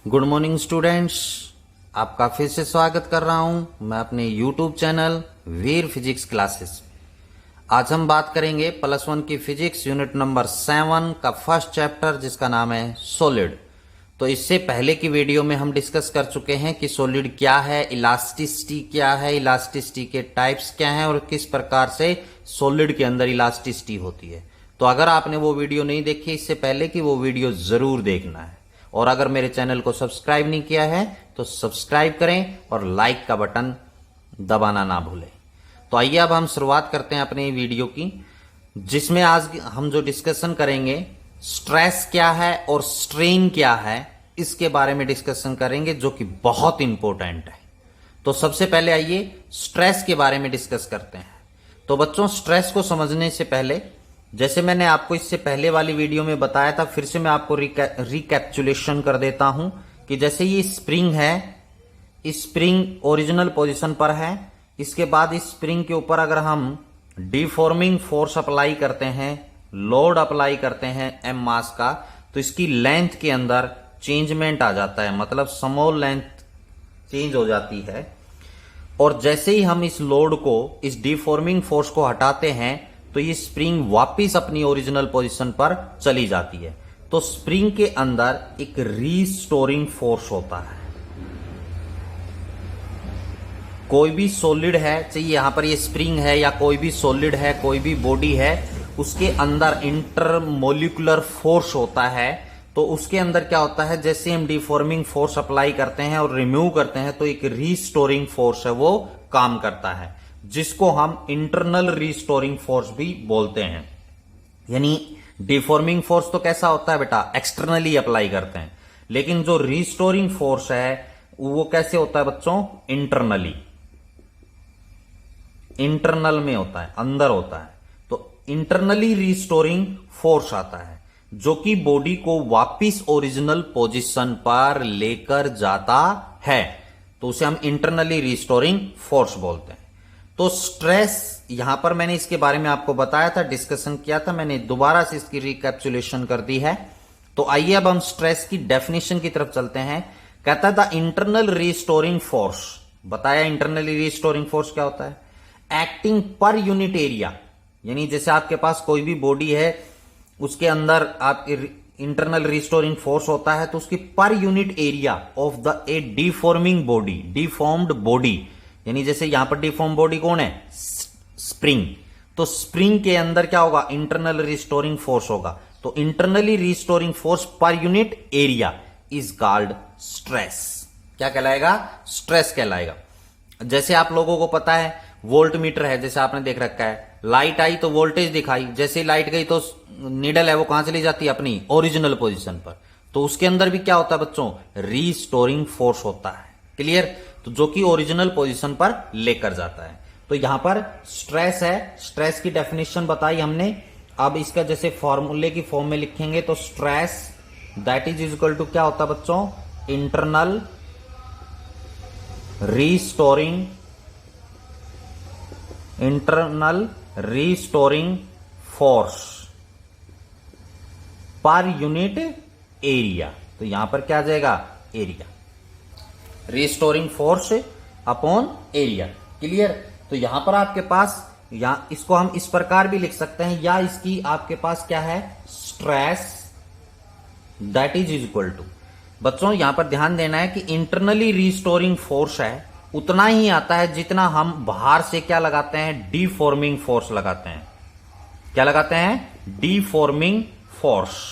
Good morning students, आपका फिर से स्वागत कर रहा हूं मैं अपने यूट्यूब चैनल वीर फिजिक्स क्लासेस। आज हम बात करेंगे +1 की फिजिक्स यूनिट नंबर 7 का फर्स्ट चैप्टर जिसका नाम है सॉलिड। तो इससे पहले की वीडियो में हम डिस्कस कर चुके हैं कि सॉलिड क्या है, इलास्टिसिटी क्या है, इलास्टिसिटी के टाइप्स क्या हैं और किस प्रकार से सॉलिड के अंदर इलास्टिसिटी होती है। तो अगर आपने वो वीडियो नहीं देखी इससे पहले की, वो वीडियो जरूर देखना है। और अगर मेरे चैनल को सब्सक्राइब नहीं किया है तो सब्सक्राइब करें और लाइक का बटन दबाना ना भूलें। तो आइए अब हम शुरुआत करते हैं अपने वीडियो की, जिसमें आज हम जो डिस्कशन करेंगे स्ट्रेस क्या है और स्ट्रेन क्या है, इसके बारे में डिस्कशन करेंगे, जो कि बहुत इंपॉर्टेंट है। तो सबसे पहले आइए स्ट्रेस के बारे में डिस्कस करते हैं। तो बच्चों, स्ट्रेस को समझने से पहले, जैसे मैंने आपको इससे पहले वाली वीडियो में बताया था, फिर से मैं आपको रिकैप्चुलेशन कर देता हूं कि जैसे ये स्प्रिंग है, इस स्प्रिंग ओरिजिनल पोजीशन पर है। इसके बाद इस स्प्रिंग के ऊपर अगर हम डिफॉर्मिंग फोर्स अप्लाई करते हैं, लोड अप्लाई करते हैं एम मास का, तो इसकी लेंथ के अंदर चेंजमेंट आ जाता है, मतलब स्मॉल लेंथ चेंज हो जाती है। और जैसे ही हम इस लोड को, इस डिफॉर्मिंग फोर्स को हटाते हैं, तो ये स्प्रिंग वापस अपनी ओरिजिनल पोजीशन पर चली जाती है। तो स्प्रिंग के अंदर एक रीस्टोरिंग फोर्स होता है। कोई भी सॉलिड है, चाहे यहां पर ये स्प्रिंग है या कोई भी सॉलिड है, कोई भी बॉडी है, उसके अंदर इंटरमोलिकुलर फोर्स होता है। तो उसके अंदर क्या होता है, जैसे हम डिफॉर्मिंग फोर्स अप्लाई करते हैं और रिमूव करते हैं, तो एक रीस्टोरिंग फोर्स है वो काम करता है, जिसको हम इंटरनल रीस्टोरिंग फोर्स भी बोलते हैं। यानी डिफॉर्मिंग फोर्स तो कैसा होता है बेटा, एक्सटर्नली अप्लाई करते हैं, लेकिन जो रीस्टोरिंग फोर्स है वो कैसे होता है बच्चों, इंटरनली, इंटरनल में होता है, अंदर होता है। तो इंटरनली रीस्टोरिंग फोर्स आता है, जो कि बॉडी को वापिस ओरिजिनल पोजीशन पर लेकर जाता है, तो उसे हम इंटरनली रीस्टोरिंग फोर्स बोलते हैं। तो स्ट्रेस, यहां पर मैंने इसके बारे में आपको बताया था, डिस्कशन किया था, मैंने दोबारा से इसकी रिकैप्चुलेशन कर दी है। तो आइए अब हम स्ट्रेस की डेफिनेशन की तरफ चलते हैं। कहता था इंटरनल रीस्टोरिंग फोर्स, बताया इंटरनली रीस्टोरिंग फोर्स क्या होता है, एक्टिंग पर यूनिट एरिया। यानी जैसे आपके पास कोई भी बॉडी है, उसके अंदर आप इंटरनल रीस्टोरिंग फोर्स होता है, तो उसकी पर unit area of the A deforming body, deformed body, यानी जैसे यहां पर डिफॉर्म बॉडी कौन है, स्प्रिंग, तो स्प्रिंग के अंदर क्या होगा, इंटरनल रिस्टोरिंग फोर्स होगा। तो internally restoring force per unit area is called stress. क्या कहलाएगा, स्ट्रेस कहलाएगा। जैसे आप लोगों को पता है वोल्ट मीटर है, जैसे आपने देख रखा है, लाइट आई तो वोल्टेज दिखाई, जैसे ही लाइट गई तो नीडल है वो कहां चली जाती है, अपनी ओरिजिनल पोजीशन पर। तो उसके अंदर भी क्या होता है बच्चों, रीस्टोरिंग फोर्स होता है। क्लियर, तो जो कि ओरिजिनल पोजीशन पर लेकर जाता है। तो यहां पर स्ट्रेस है, स्ट्रेस की डेफिनेशन बताई हमने। अब इसका जैसे फॉर्मूले की फॉर्म में लिखेंगे तो stress that is equal to क्या होता है बच्चों, internal restoring, internal restoring force per unit area. तो यहां पर क्या आ जाएगा, area, restoring force upon area. Clear, तो यहां पर आपके पास, या इसको हम इस प्रकार भी लिख सकते हैं, या इसकी आपके पास क्या है, stress that is equal to, बच्चों यहां पर ध्यान देना है कि इंटरनली रिस्टोरिंग फोर्स है उतना ही आता है जितना हम बाहर से क्या लगाते हैं, डिफॉर्मिंग फोर्स लगाते हैं। क्या लगाते हैं, डिफॉर्मिंग फोर्स।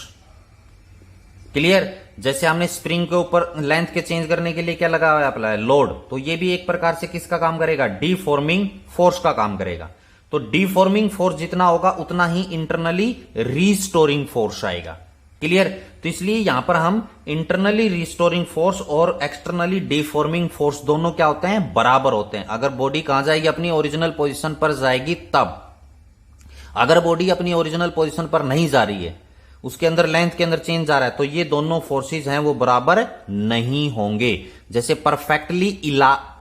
क्लियर, जैसे हमने स्प्रिंग के ऊपर लेंथ के चेंज करने के लिए क्या लगा हुआ है, अपना लोड, तो ये भी एक प्रकार से किसका काम करेगा, डिफॉर्मिंग फोर्स का काम करेगा। तो डिफॉर्मिंग फोर्स जितना होगा उतना ही इंटरनली रीस्टोरिंग फोर्स आएगा। क्लियर, तो इसलिए यहां पर हम इंटरनली रीस्टोरिंग फोर्स और एक्सटर्नली डिफॉर्मिंग फोर्स दोनों क्या होते हैं, बराबर होते हैं। अगर बॉडी कहां जाएगी, अपनी ओरिजिनल पोजीशन पर जाएगी तब। अगर बॉडी अपनी ओरिजिनल पोजीशन पर नहीं जा रही है, उसके अंदर लेंथ के अंदर चेंज आ रहा है, तो ये दोनों फोर्सेस हैं वो बराबर नहीं होंगे। जैसे परफेक्टली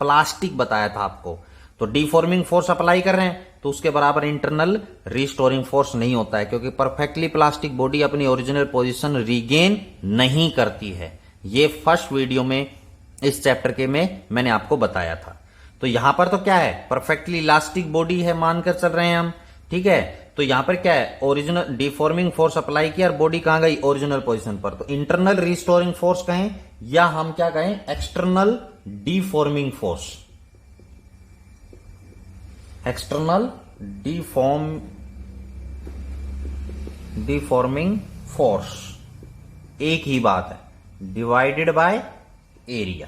प्लास्टिक बताया था आपको, तो डिफॉर्मिंग फोर्स अप्लाई कर रहे हैं तो उसके बराबर इंटरनल रिस्टोरिंग फोर्स नहीं होता है, क्योंकि परफेक्टली प्लास्टिक बॉडी अपनी ओरिजिनल पोजीशन रीगेन नहीं करती है। ये फर्स्ट वीडियो में इस चैप्टर के में मैंने आपको बताया था। तो यहां पर तो क्या है, परफेक्टली इलास्टिक बॉडी है मानकर चल रहे हैं हम, ठीक है। तो यहां पर क्या है, ओरिजिनल डिफॉर्मिंग फोर्स अप्लाई किया और बॉडी कहां गई, ओरिजिनल पोजीशन पर। तो इंटरनल रिस्टोरिंग फोर्स कहें या हम क्या कहें, external deforming force, external deforming force, एक ही बात है, डिवाइडेड बाय एरिया।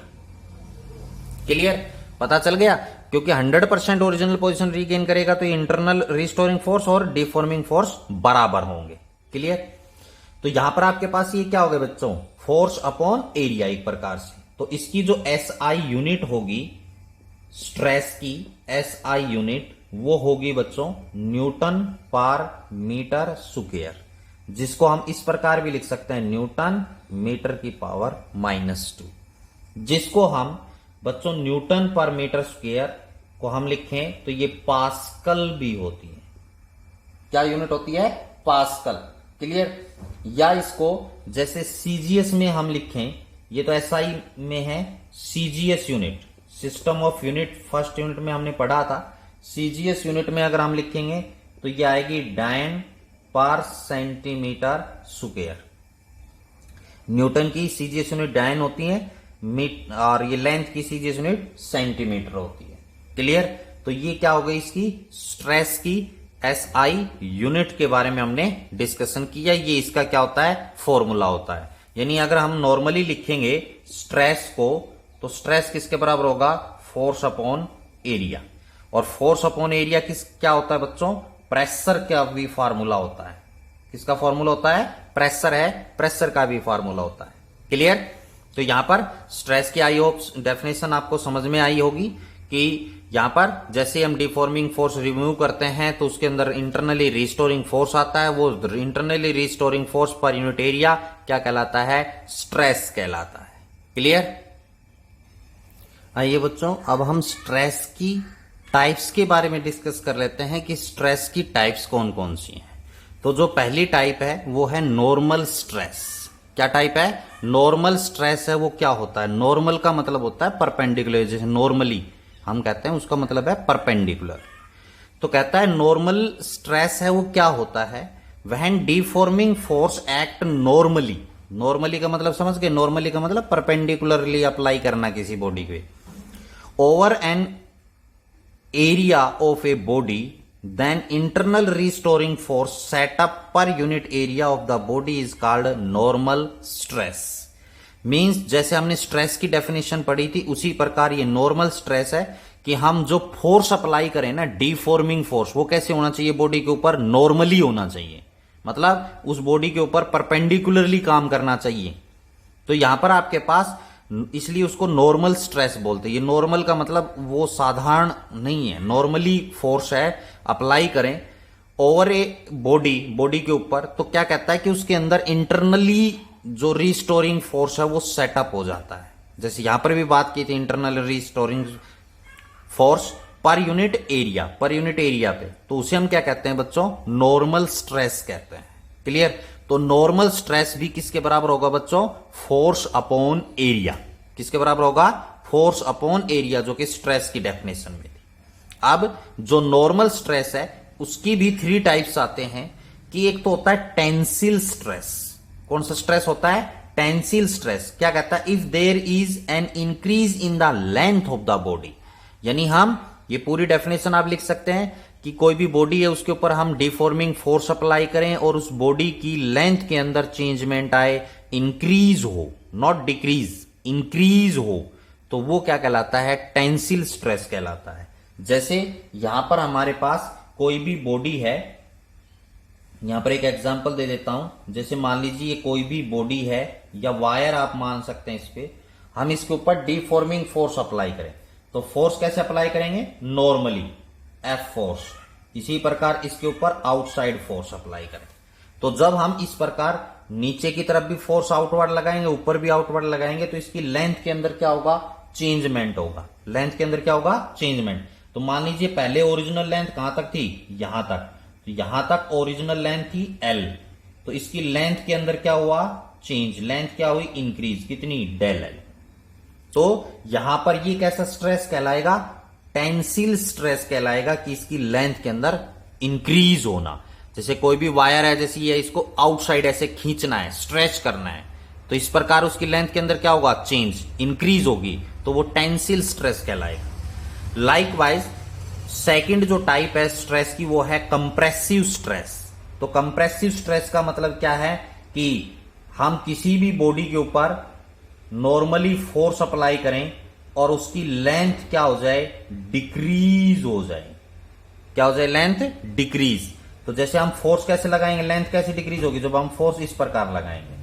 क्लियर, पता चल गया। क्योंकि 100% ओरिजिनल पोजीशन रीगेन करेगा तो इंटरनल रिस्टोरिंग फोर्स और डिफॉर्मिंग फोर्स बराबर होंगे। क्लियर। तो यहां पर आपके पास ये क्या हो गया बच्चों, फोर्स अपॉन एरिया एक प्रकार से। तो इसकी जो एसआई यूनिट होगी, स्ट्रेस की एसआई यूनिट, वो होगी बच्चों न्यूटन पर मीटर स्क्वायर, जिसको हम इस प्रकार भी लिख सकते हैं, न्यूटन मीटर की पावर -2, जिसको हम बच्चों न्यूटन पर मीटर स्क्वायर को हम लिखें तो ये पास्कल भी होती है। क्या यूनिट होती है, पास्कल। क्लियर। या इसको जैसे सीजीएस में हम लिखें, ये तो एसआई में है, CGS unit, system of unit first unit में हमने पढ़ा था। सीजीएस यूनिट में अगर हम लिखेंगे तो ये आएगी डायन पर सेंटीमीटर स्क्वायर। न्यूटन की सीजीएस यूनिट डायन होती है, और ये लेंथ की सीजीएस यूनिट सेंटीमीटर होती है। क्लियर। तो ये क्या हो गई, इसकी स्ट्रेस की एसआई यूनिट के बारे में हमने डिस्कशन किया। ये इसका क्या होता है, फॉर्मूला होता है। यानी अगर हम नॉर्मली लिखेंगे स्ट्रेस को, तो स्ट्रेस किसके बराबर होगा, फोर्स अपॉन एरिया। और फोर्स अपॉन एरिया क्या होता है बच्चों, प्रेशर का भी फार्मूला होता है। किसका फार्मूला होता है, प्रेशर है, प्रेशर का भी फार्मूला होता है। क्लियर। तो यहां पर स्ट्रेस की आई होप डेफिनेशन आपको समझ में आई होगी कि यहां पर जैसे हम डिफॉर्मिंग फोर्स रिमूव करते हैं तो उसके अंदर इंटरनली रिस्टोरिंग फोर्स आता है। वो internally restoring force per unit area क्या कहलाता है, स्ट्रेस कहलाता है। क्लियर। आइए बच्चों, अब हम स्ट्रेस की टाइप्स के बारे में डिस्कस कर लेते हैं कि स्ट्रेस की टाइप्स कौन कौन सी हैं। तो जो पहली टाइप है वो है नॉर्मल स्ट्रेस। क्या टाइप है, नॉर्मल स्ट्रेस है। वो क्या होता है, नॉर्मल का मतलब होता है परपेंडिकुलर, जैसे नॉर्मली हम कहते हैं उसका मतलब है परपेंडिकुलर। तो कहता है नॉर्मल स्ट्रेस है वो क्या होता है, when deforming force act normally. Normally का मतलब समझ गए, नॉर्मली का मतलब परपेंडिकुलरली अप्लाई करना किसी बॉडी पे, over an area of a body, then internal restoring force set up per unit area of the body is called normal stress। Means जैसे हमने स्ट्रेस की डेफिनेशन पढ़ी थी उसी प्रकार ये नॉर्मल स्ट्रेस है कि हम जो फोर्स अप्लाई करें ना, डिफॉर्मिंग फोर्स, वो कैसे होना चाहिए, बॉडी के ऊपर नॉर्मली होना चाहिए। मतलब उस बॉडी के ऊपर परपेंडिकुलरली काम करना चाहिए। तो यहां पर आपके पास, इसलिए उसको नॉर्मल स्ट्रेस बोलते हैं। ये नॉर्मल का मतलब वो साधारण नहीं है, नॉर्मली फोर्स है, अप्लाई करें ओवर ए बॉडी के ऊपर, तो क्या कहता है कि उसके अंदर इंटरनली जो रिस्टोरिंग फोर्स है वो सेटअप हो जाता है। जैसे यहां पर भी बात की थी internal restoring force per unit area पे, तो उसे हम क्या कहते हैं बच्चों, नॉर्मल स्ट्रेस कहते हैं। क्लियर। तो नॉर्मल स्ट्रेस भी किसके बराबर होगा बच्चों, फोर्स अपॉन एरिया। किसके बराबर होगा, फोर्स अपॉन एरिया, जो कि स्ट्रेस की डेफिनेशन में थी। अब जो नॉर्मल स्ट्रेस है उसकी भी 3 टाइप्स आते हैं कि एक तो होता है टेंसिल स्ट्रेस। कौन सा स्ट्रेस होता है, टेंसिल स्ट्रेस। क्या कहता है, if there is an increase in the length of the body. यानी हम ये पूरी डेफिनेशन आप लिख सकते हैं कि कोई भी बॉडी है उसके ऊपर हम डिफॉर्मिंग फोर्स अप्लाई करें और उस बॉडी की लेंथ के अंदर चेंजमेंट आए, इंक्रीज हो, नॉट डिक्रीज, इंक्रीज हो, तो वो क्या कहलाता है, टेंसिल स्ट्रेस कहलाता है। जैसे यहां पर हमारे पास कोई भी बॉडी है, यहां पर एक एग्जांपल दे देता हूं। जैसे मान लीजिए ये कोई भी बॉडी है या वायर आप मान सकते हैं, इस पे हम इसके ऊपर डिफॉर्मिंग फोर्स अप्लाई करें, तो फोर्स कैसे अप्लाई करेंगे, नॉर्मली एफ फोर्स। इसी प्रकार इसके ऊपर आउटसाइड फोर्स अप्लाई करें। तो जब हम इस प्रकार नीचे की तरफ भी फोर्स आउटवर्ड लगाएंगे, ऊपर भी आउटवर्ड लगाएंगे, तो इसकी लेंथ के अंदर क्या होगा, चेंजमेंट होगा। लेंथ के अंदर क्या होगा, चेंजमेंट। तो मान लीजिए पहले ओरिजिनल लेंथ कहां तक थी, यहां तक, तो यहां तक ओरिजिनल लेंथ थी L, तो इसकी लेंथ के अंदर क्या हुआ, चेंज, लेंथ क्या हुई इंक्रीज, कितनी, डेल एल। तो यहां पर ये कैसा स्ट्रेस कहलाएगा, टेंसिल स्ट्रेस कहलाएगा कि इसकी लेंथ के अंदर इंक्रीज होना। जैसे कोई भी वायर है, जैसे ये, इसको आउटसाइड ऐसे खींचना है, स्ट्रेच करना है, तो इस प्रकार उसकी लेंथ के अंदर क्या होगा, चेंज, इंक्रीज होगी, तो वो टेंसिल स्ट्रेस कहलाएगा। लाइकवाइज सेकंड जो टाइप है स्ट्रेस की वो है कंप्रेसिव स्ट्रेस। तो कंप्रेसिव स्ट्रेस का मतलब क्या है कि हम किसी भी बॉडी के ऊपर नॉर्मली फोर्स अप्लाई करें और उसकी लेंथ क्या हो जाए, डिक्रीज हो जाए। क्या हो जाए, लेंथ डिक्रीज। तो जैसे हम फोर्स कैसे लगाएंगे, लेंथ कैसे डिक्रीज होगी, जब हम फोर्स इस प्रकार लगाएंगे,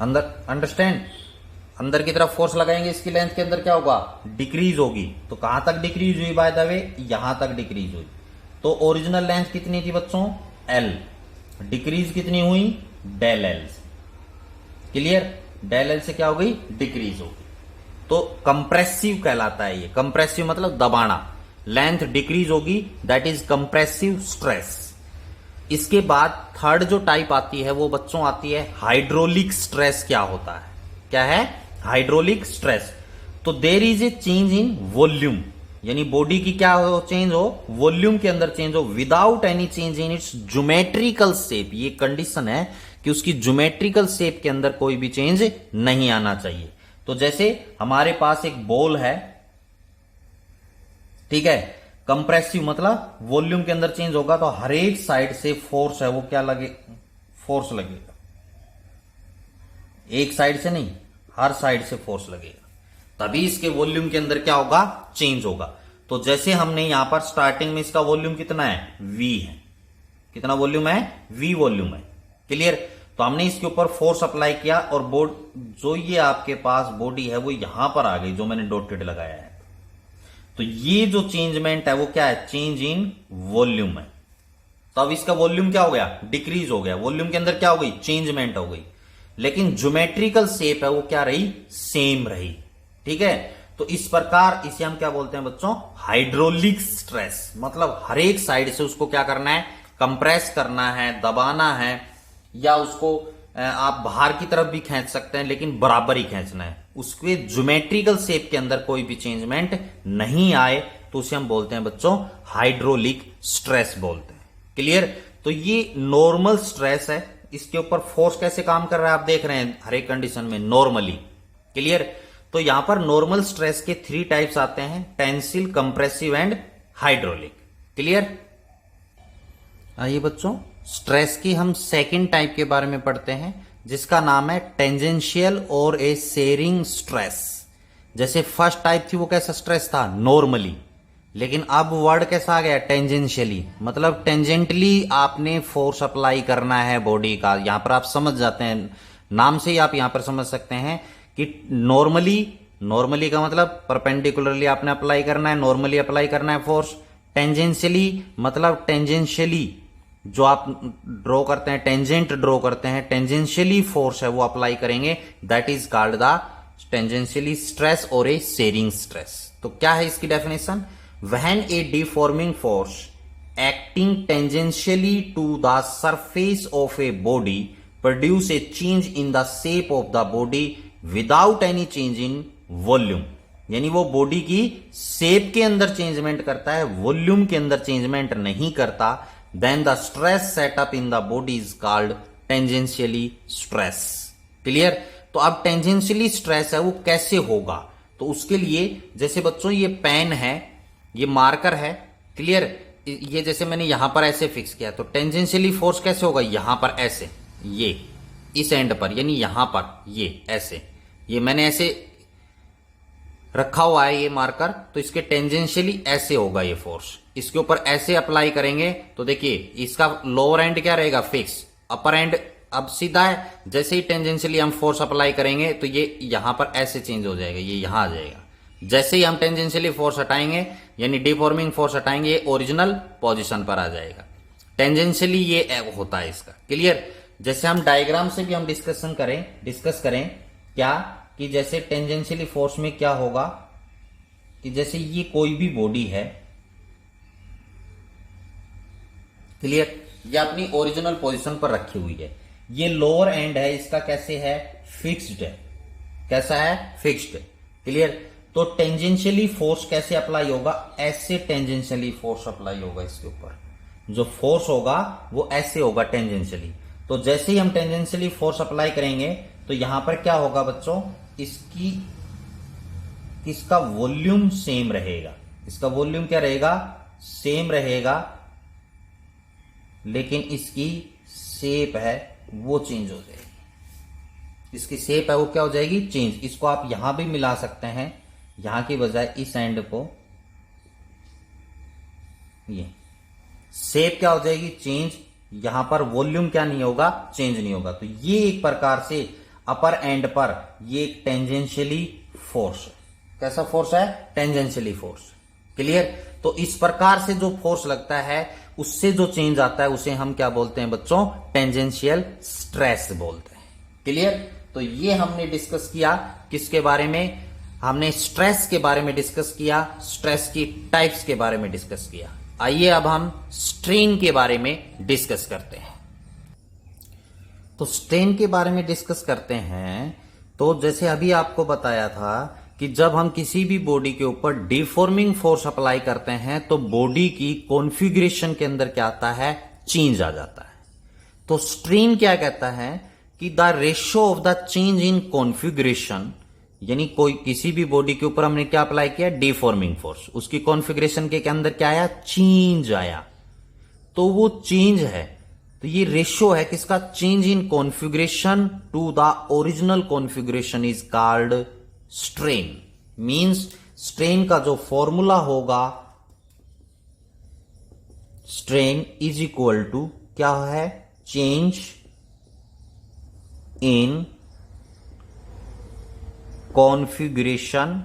अंदर, अंडरस्टैंड, अंदर की तरफ फोर्स लगाएंगे, इसकी लेंथ के अंदर क्या होगा, डिक्रीज होगी। तो कहां तक डिक्रीज हुई, बाय द वे यहां तक डिक्रीज हुई। तो ओरिजिनल लेंथ कितनी थी बच्चों, एल, डिक्रीज कितनी हुई, del L. Clear, del L से क्या हो गई, डिक्रीज हो गई। तो कंप्रेसिव कहलाता है ये, कंप्रेसिव मतलब दबाना, लेंथ डिक्रीज होगी, दैट इज कंप्रेसिव स्ट्रेस। इसके बाद थर्ड जो टाइप आती है वो बच्चों आती है हाइड्रोलिक स्ट्रेस। क्या होता है, क्या है, हाइड्रोलिक स्ट्रेस। तो there is a change in volume, यानी बॉडी की क्या हो, चेंज हो, वॉल्यूम के अंदर चेंज हो, without any change in it's geometrical shape. ये कंडीशन है कि उसकी ज्योमेट्रिकल शेप के अंदर कोई भी चेंज नहीं आना चाहिए। तो जैसे हमारे पास एक बॉल है, ठीक है, कंप्रेसिव मतलब वॉल्यूम के अंदर चेंज होगा, तो हर एक साइड से फोर्स है वो क्या लगे, फोर्स लगेगा, एक साइड से नहीं, हर साइड से फोर्स लगेगा, तभी इसके वॉल्यूम के अंदर क्या होगा, चेंज होगा। तो जैसे हमने यहां पर स्टार्टिंग में इसका वॉल्यूम कितना है, वी है, कितना वॉल्यूम है, वी वॉल्यूम है। क्लियर, तो हमने इसके ऊपर फोर्स अप्लाई किया और बोर्ड जो ये आपके पास बॉडी है वो यहां पर आ गई, जो मैंने डॉटेड लगाया है। तो ये जो चेंजमेंट है वो क्या है, चेंज इन वॉल्यूम है। तो अब इसका वॉल्यूम क्या हो गया, डिक्रीज हो गया, वॉल्यूम के अंदर क्या हो गई, चेंजमेंट हो गई, लेकिन ज्योमेट्रिकल शेप है वो क्या रही, सेम रही। ठीक है, तो इस प्रकार इसे हम क्या बोलते हैं बच्चों, हाइड्रोलिक स्ट्रेस। मतलब हर एक साइड से उसको क्या करना है, कंप्रेस करना है, दबाना है, या उसको आप बाहर की तरफ भी खींच सकते हैं, लेकिन बराबर ही खींचना है, उसके ज्योमेट्रिकल शेप के अंदर कोई भी चेंजमेंट नहीं आए, तो उसे हम बोलते हैं बच्चों हाइड्रोलिक स्ट्रेस बोलते हैं। क्लियर, तो ये नॉर्मल स्ट्रेस है, इसके ऊपर फोर्स कैसे काम कर रहा है आप देख रहे हैं हर एक कंडीशन में नॉर्मली। क्लियर, तो यहां पर नॉर्मल स्ट्रेस के 3 टाइप्स आते हैं, tensile, compressive and hydraulic. Clear, आइए बच्चों स्ट्रेस की हम सेकंड टाइप के बारे में पढ़ते हैं, जिसका नाम है टेंजेंशियल और ए शेयरिंग स्ट्रेस। जैसे फर्स्ट टाइप थी वो कैसा स्ट्रेस था, नॉर्मली, लेकिन अब वर्ड कैसा आ गया, टेंजेंशियली, मतलब टेंजेंटली आपने फोर्स अप्लाई करना है बॉडी का। यहां पर आप समझ जाते हैं, नाम से ही आप यहां पर समझ सकते हैं कि नॉर्मली, नॉर्मली का मतलब परपेंडिकुलरली आपने अप्लाई करना है, नॉर्मली अप्लाई करना है फोर्स। टेंजेंशियली मतलब टेंजेंशियली जो आप ड्रॉ करते हैं, टेंजेंट ड्रॉ करते हैं, टेंजेंशियली फोर्स है वो अप्लाई करेंगे, that is called the tangentially stress और ए शेयरिंग स्ट्रेस। तो क्या है इसकी definition, when A deforming force acting tangentially to the surface of a body produce a change in the shape of the body without any change in volume। यानी वो body की shape के अंदर changement करता है, वॉल्यूम के अंदर changement नहीं करता, then the stress set up in the body is called tangentially stress। Clear, तो अब टेंजेंशियली स्ट्रेस है वो कैसे होगा, तो उसके लिए जैसे बच्चों ये पेन है, ये मार्कर है, क्लियर, ये जैसे मैंने यहां पर ऐसे फिक्स किया, तो टेंजेंशियली फोर्स कैसे होगा, यहां पर ऐसे, ये इस एंड पर, यानी यहां पर ये ऐसे, ये मैंने ऐसे रखा हुआ है ये मार्कर, तो इसके टेंजेंशियली ऐसे होगा ये फोर्स, इसके ऊपर ऐसे अप्लाई करेंगे तो देखिए इसका लोअर एंड क्या रहेगा, फिक्स, अपर एंड अब सीधा है। जैसे ही टेंजेंशियली हम फोर्स अप्लाई करेंगे तो ये यहां पर ऐसे चेंज हो जाएगा, ये यहां आ जाएगा। जैसे ही हम टेंजेंशियली फोर्स हटाएंगे यानी डिफॉर्मिंग फोर्स हटाएंगे, ये ओरिजिनल पोजीशन पर आ जाएगा। टेंजेंशियली ये होता है इसका। क्लियर, जैसे हम डायग्राम से भी हम डिस्कस करें क्या, कि जैसे टेंजेंशियली फोर्स में क्या होगा कि जैसे ये कोई भी बॉडी है, क्लियर, ये अपनी ओरिजिनल पोजीशन पर रखी हुई है, ये लोअर एंड है, इसका कैसे है, फिक्स्ड है। कैसा है, फिक्स्ड। क्लियर। तो टेंजेंशियली फोर्स कैसे अप्लाई होगा, ऐसे टेंजेंशियली फोर्स अप्लाई होगा इसके ऊपर। जो फोर्स होगा वो ऐसे होगा टेंजेंशियली। तो जैसे ही हम टेंजेंशियली फोर्स अप्लाई करेंगे तो यहां पर क्या होगा बच्चों, इसका वॉल्यूम सेम रहेगा। इसका वॉल्यूम क्या रहेगा, सेम रहेगा, लेकिन इसकी शेप है वो चेंज हो जाएगी। इसकी शेप है वो क्या हो जाएगी, चेंज। इसको आप यहां भी मिला सकते हैं, यहां की बजाय इस एंड को, ये शेप क्या हो जाएगी, चेंज। यहां पर वॉल्यूम क्या नहीं होगा, चेंज नहीं होगा। तो ये एक प्रकार से अपर एंड पर ये एक टेंजेंशियली फोर्स है। कैसा फोर्स है, टेंजेंशियली फोर्स। क्लियर। तो इस प्रकार से जो फोर्स लगता है उससे जो चेंज आता है उसे हम क्या बोलते हैं बच्चों, टेंजेंशियल स्ट्रेस बोलते हैं। क्लियर। तो ये हमने डिस्कस किया किसके बारे में, हमने स्ट्रेस के बारे में डिस्कस किया, स्ट्रेस की टाइप्स के बारे में डिस्कस किया। आइए अब हम स्ट्रेन के बारे में डिस्कस करते हैं। तो स्ट्रेन के बारे में डिस्कस करते हैं। तो जैसे अभी आपको बताया था कि जब हम किसी भी बॉडी के ऊपर डिफॉर्मिंग फोर्स अप्लाई करते हैं तो बॉडी की कॉन्फ़िगरेशन के अंदर क्या आता है, चेंज आ जाता है। तो स्ट्रेन क्या कहता है कि the ratio of the change in configuration, यानी कोई किसी भी बॉडी के ऊपर हमने क्या अप्लाई किया, डिफॉर्मिंग फोर्स, उसकी कॉन्फ़िगरेशन के अंदर क्या आया, चेंज आया। तो वो चेंज है, तो ये रेशियो है किसका, change in configuration to the original configuration is called strain. Means strain का जो फॉर्मूला होगा, स्ट्रेन इज इक्वल टू क्या है, change in configuration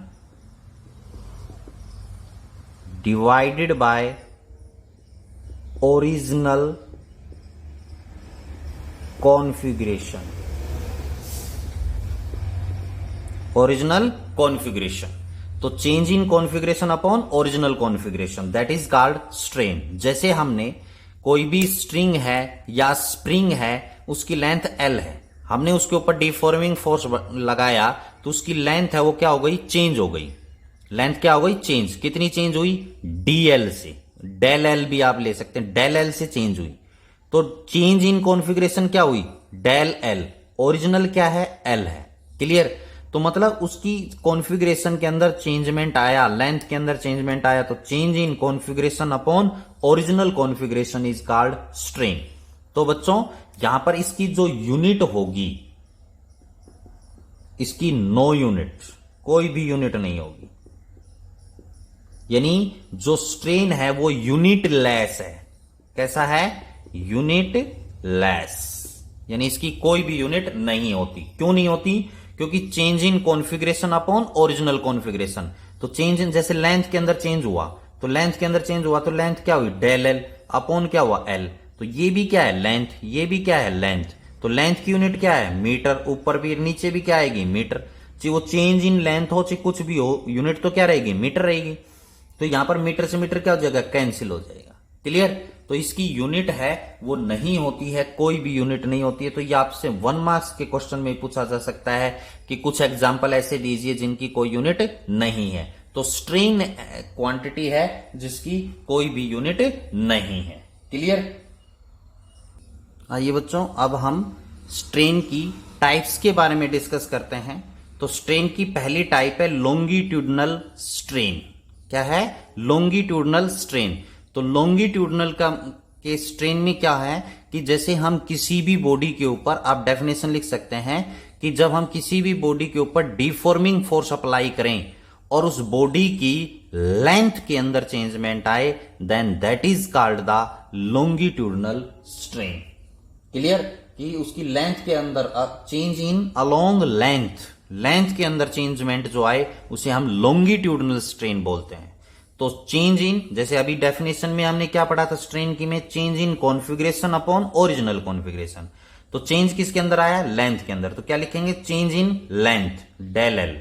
divided by original configuration. Original configuration, तो change in configuration upon original configuration, that is called strain. जैसे हमने कोई भी स्ट्रिंग है या स्प्रिंग है, उसकी लेंथ L है, हमने उसके ऊपर डिफॉर्मिंग फोर्स लगाया तो उसकी लेंथ है वो क्या हो गई, चेंज हो गई। लेंथ क्या हो गई, चेंज। कितनी चेंज हुई, DL से, डेल L भी आप ले सकते हैं, डेल L से चेंज हुई। तो चेंज इन कॉन्फ़िगरेशन क्या हुई, डेल L। ओरिजिनल क्या है, L है। क्लियर। तो मतलब उसकी कॉन्फ़िगरेशन के अंदर चेंजमेंट आया, लेंथ के अंदर चेंजमेंट आया, तो change in configuration upon original configuration is called strain. तो बच्चों यहां पर इसकी जो यूनिट होगी, इसकी नो यूनिट, कोई भी यूनिट नहीं होगी। यानी जो स्ट्रेन है वो यूनिट लेस है। कैसा है, यूनिट लेस, यानी इसकी कोई भी यूनिट नहीं होती। क्यों नहीं होती, क्योंकि change in configuration upon original configuration. तो चेंज इन, जैसे लेंथ के अंदर चेंज हुआ, तो लेंथ के अंदर चेंज हुआ तो लेंथ क्या हुई, डेल L अपॉन क्या हुआ, L। तो ये भी क्या है, लेंथ, ये भी क्या है, लेंथ। तो लेंथ की यूनिट क्या है, मीटर। ऊपर भी नीचे भी क्या आएगी, मीटर। चाहे वो चेंज इन लेंथ हो चाहे कुछ भी हो, यूनिट तो क्या रहेगी, मीटर रहेगी। तो यहां पर मीटर से मीटर क्या हो जाएगा, कैंसिल हो जाएगा। क्लियर। तो इसकी यूनिट है वो नहीं होती है, कोई भी यूनिट नहीं होती है। तो ये आपसे 1 मार्क्स के क्वेश्चन में पूछा जा सकता है कि कुछ एग्जांपल ऐसे दीजिए जिनकी कोई यूनिट नहीं है। तो स्ट्रेन क्वांटिटी है जिसकी कोई भी यूनिट नहीं है। क्लियर। आइए बच्चों अब हम स्ट्रेन की टाइप्स के बारे में डिस्कस करते हैं। तो स्ट्रेन की पहली टाइप है लॉन्गिट्यूडनल स्ट्रेन। क्या है, लॉन्गिट्यूडनल स्ट्रेन। तो लॉन्गिट्यूडनल के स्ट्रेन में क्या है कि जैसे हम किसी भी बॉडी के ऊपर, आप डेफिनेशन लिख सकते हैं कि जब हम किसी भी बॉडी के ऊपर डिफॉर्मिंग फोर्स अप्लाई करें और उस बॉडी की लेंथ के अंदर चेंजमेंट आए, then that is called the longitudinal strain. Clear. कि उसकी लेंथ के अंदर change in along length, length के अंदर चेंजमेंट जो आए उसे हम लॉन्गिट्यूडनल स्ट्रेन बोलते हैं। तो चेंज इन, जैसे अभी डेफिनेशन में हमने क्या पढ़ा था स्ट्रेन की में, change in configuration upon original configuration. तो चेंज किसके अंदर आया, लेंथ के अंदर। तो क्या लिखेंगे, change in length del L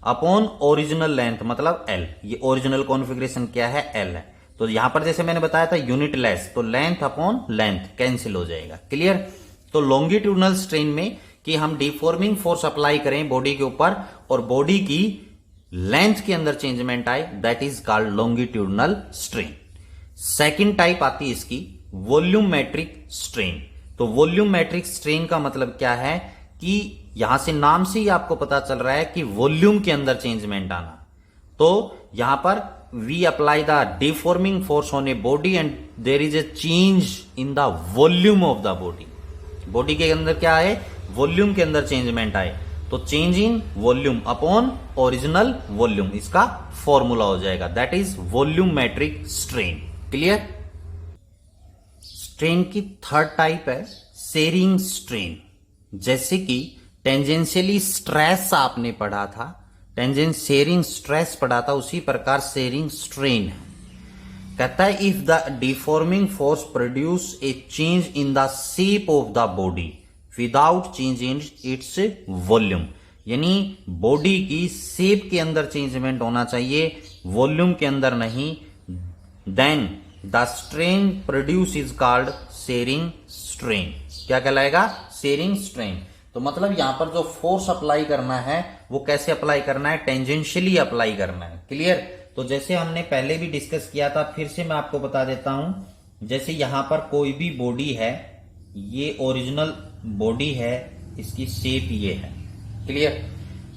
upon original length मतलब L। ये ओरिजिनल कॉन्फ़िगरेशन क्या है, L है। तो यहां पर जैसे मैंने बताया था यूनिट लेस, तो लेंथ अपॉन लेंथ कैंसिल हो जाएगा। क्लियर। तो लॉन्गिट्यूडनल स्ट्रेन में कि हम डिफॉर्मिंग फोर्स अप्लाई करें बॉडी के ऊपर और बॉडी की लेंथ के अंदर चेंजमेंट आए, that is called longitudinal strain. Second type आती है इसकी वॉल्यूमेट्रिक स्ट्रेन। तो वॉल्यूमेट्रिक स्ट्रेन का मतलब क्या है कि यहां से नाम से ही आपको पता चल रहा है कि वॉल्यूम के अंदर चेंजमेंट आना। तो यहां पर we apply the deforming force on a body and there is a change in the volume of the body. Body के अंदर क्या है, वॉल्यूम के अंदर चेंजमेंट आए, तो change in volume upon original volume, इसका फॉर्मूला हो जाएगा, that is volumetric strain. Clear. Strain की थर्ड टाइप है शेयरिंग स्ट्रेन। जैसे कि टेंजेंशियली स्ट्रेस आपने पढ़ा था, शेयरिंग स्ट्रेस पढ़ा था, उसी प्रकार शेयरिंग स्ट्रेन है। कहता है if the deforming force produce a change in the shape of the body without change in its volume, यानी बॉडी की शेप के अंदर चेंजमेंट होना चाहिए, वॉल्यूम के अंदर नहीं, then the strain produce is called shearing strain. क्या कहलाएगा, शेयरिंग स्ट्रेन। तो मतलब यहां पर जो फोर्स अप्लाई करना है वो कैसे अप्लाई करना है, टेंजेंशियली अप्लाई करना है। क्लियर। तो जैसे हमने पहले भी डिस्कस किया था, फिर से मैं आपको बता देता हूं। जैसे यहां पर कोई भी बॉडी है, ये ओरिजिनल बॉडी है, इसकी शेप ये है। क्लियर।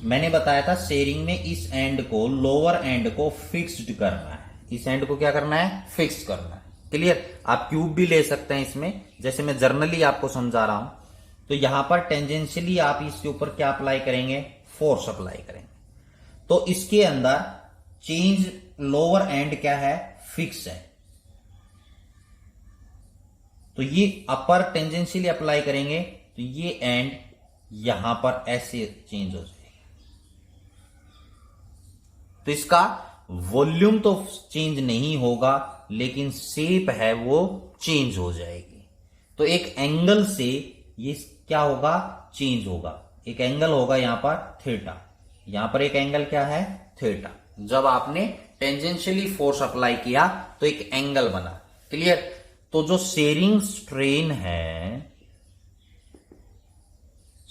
मैंने बताया था शेयरिंग में इस एंड को, लोअर एंड को फिक्स्ड करना है, इस एंड को क्या करना है, फिक्स करना है। क्लियर। आप क्यूब भी ले सकते हैं इसमें, जैसे मैं जर्नली आपको समझा रहा हूं। तो यहां पर टेंजेंशियली आप इसके ऊपर क्या अप्लाई करेंगे, फोर्स अप्लाई करेंगे। तो इसके अंदर चेंज लोअर एंड क्या है, फिक्स है। तो ये अपर टेंजेंशियली अप्लाई करेंगे तो ये एंड यहां पर ऐसे चेंज हो जाएगा। तो इसका वॉल्यूम तो चेंज नहीं होगा, लेकिन शेप है वो चेंज हो जाएगी। तो एक एंगल से ये क्या होगा, चेंज होगा। एक एंगल होगा यहां पर थीटा, यहां पर एक एंगल क्या है, थीटा। जब आपने टेंजेंशियली फोर्स अप्लाई किया तो एक एंगल बना। क्लियर। तो जो शेयरिंग स्ट्रेन है,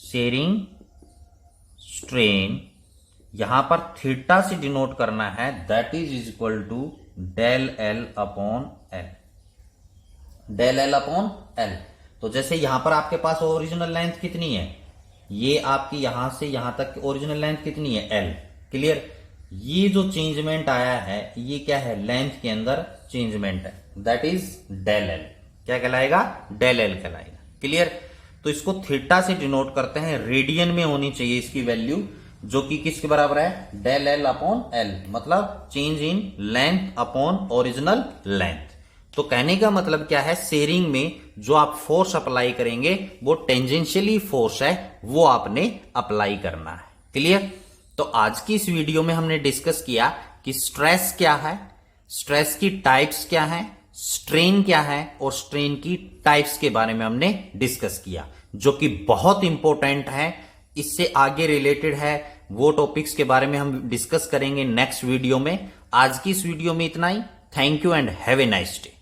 शेयरिंग स्ट्रेन यहां पर थीटा से डिनोट करना है, that is equal to del L upon L, del L upon L. तो जैसे यहां पर आपके पास ओरिजिनल लेंथ कितनी है, ये आपकी यहां से यहां तक ओरिजिनल लेंथ कितनी है, एल। क्लियर। ये जो चेंजमेंट आया है ये क्या है, लेंथ के अंदर चेंजमेंट है, दैट इज डेल एल। क्या कहलाएगा, डेल एल कहलाएगा। क्लियर। तो इसको थीटा से डिनोट करते हैं, रेडियन में होनी चाहिए इसकी वैल्यू, जो कि किसके बराबर है, डेल एल अपॉन एल, मतलब change in length upon original length. तो कहने का मतलब क्या है, शेयरिंग में जो आप फोर्स अप्लाई करेंगे वो टेंजेंशियली फोर्स है, वो आपने अप्लाई करना है। क्लियर। तो आज की इस वीडियो में हमने डिस्कस किया कि स्ट्रेस क्या है, स्ट्रेस की टाइप्स क्या है, स्ट्रेन क्या है, और स्ट्रेन की टाइप्स के बारे में हमने डिस्कस किया, जो कि बहुत इंपॉर्टेंट है। इससे आगे रिलेटेड है वो टॉपिक्स के बारे में हम डिस्कस करेंगे नेक्स्ट वीडियो में। आज की इस वीडियो में इतना ही। Thank you and have a nice day.